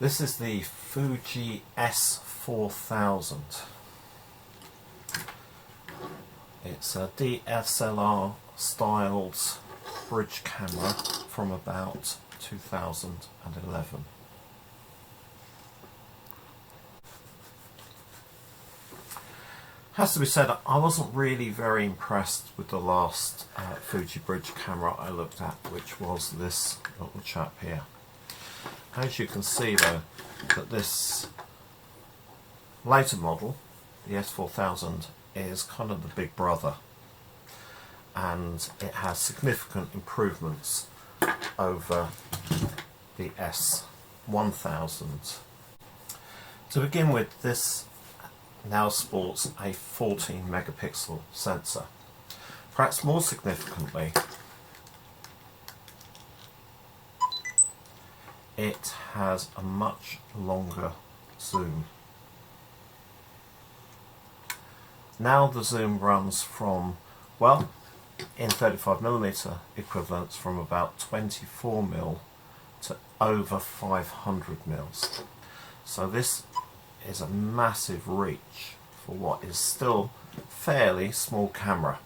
This is the Fuji S4000. It's a DSLR styled bridge camera from about 2011. Has to be said, I wasn't really very impressed with the last Fuji bridge camera I looked at, which was this little chap here. As you can see though, that this later model, the S4000, is kind of the big brother, and it has significant improvements over the S1000. To begin with, this now sports a 14 megapixel sensor. Perhaps more significantly, it has a much longer zoom. Now the zoom runs from, well, in 35mm equivalents, from about 24mm to over 500mm. So this is a massive reach for what is still fairly small camera.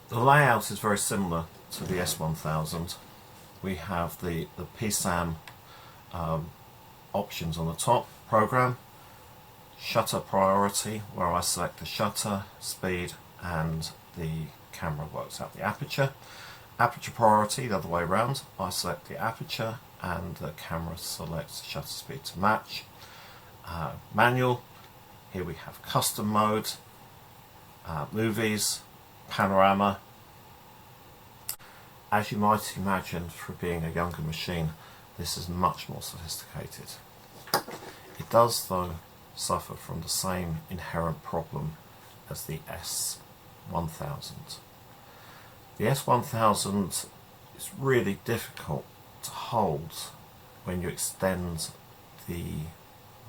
The layout is very similar to the S1000. We have the PSAM options on the top, program, shutter priority, where I select the shutter speed and the camera works out the aperture. Aperture priority, the other way around, I select the aperture and the camera selects the shutter speed to match. Manual, here we have custom mode, movies, panorama. As you might imagine, for being a younger machine, this is much more sophisticated. It does though suffer from the same inherent problem as the S1000. The S1000 is really difficult to hold when you extend the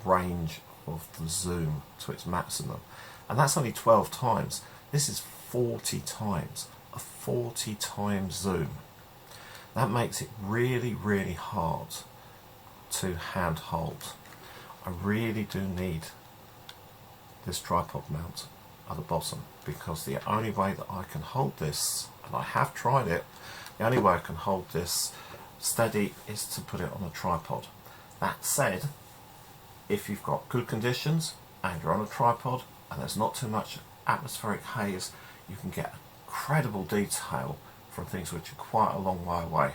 range of the zoom to its maximum, and that's only 12 times. This is 40 times, a 40 times zoom. That makes it really hard to hand hold. I really do need this tripod mount at the bottom, because the only way that I can hold this, and I have tried it, the only way I can hold this steady is to put it on a tripod. That said, if you've got good conditions and you're on a tripod and there's not too much atmospheric haze, you can get incredible detail from things which are quite a long way away.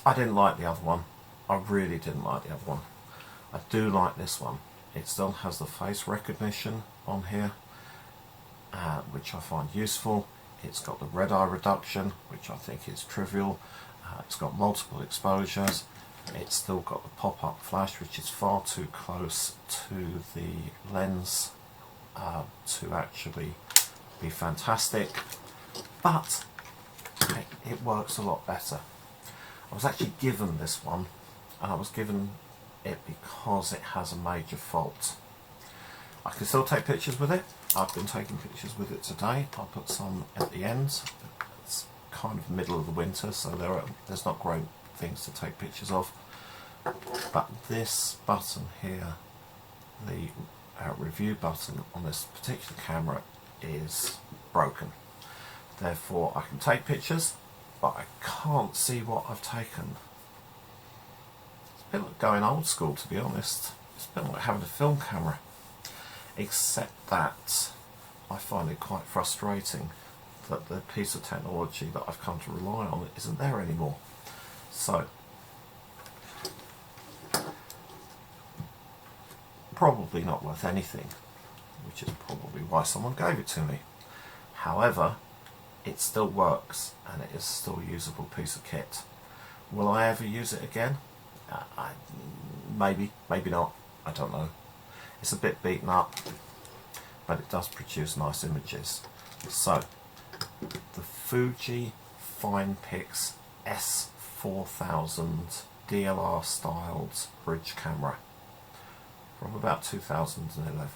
I didn't like the other one. I really didn't like the other one. I do like this one. It still has the face recognition on here, which I find useful. It's got the red eye reduction, which I think is trivial. It's got multiple exposures. It's still got the pop-up flash, which is far too close to the lens to actually be fantastic, but it works a lot better. I was actually given this one, and I was given it because it has a major fault. I can still take pictures with it. I've been taking pictures with it today. I'll put some at the end. It's kind of middle of the winter, so there's not great things to take pictures of. But this button here, the review button on this particular camera, is broken. Therefore I can take pictures, but I can't see what I've taken. It's a bit like going old school, to be honest. It's a bit like having a film camera, except that I find it quite frustrating that the piece of technology that I've come to rely on isn't there anymore. So, probably not worth anything, which is probably why someone gave it to me. However, it still works, and it is still a usable piece of kit. Will I ever use it again? Maybe, maybe not, I don't know. It's a bit beaten up, but it does produce nice images. So, the Fuji Finepix S4000 DLR styled bridge camera from about 2011.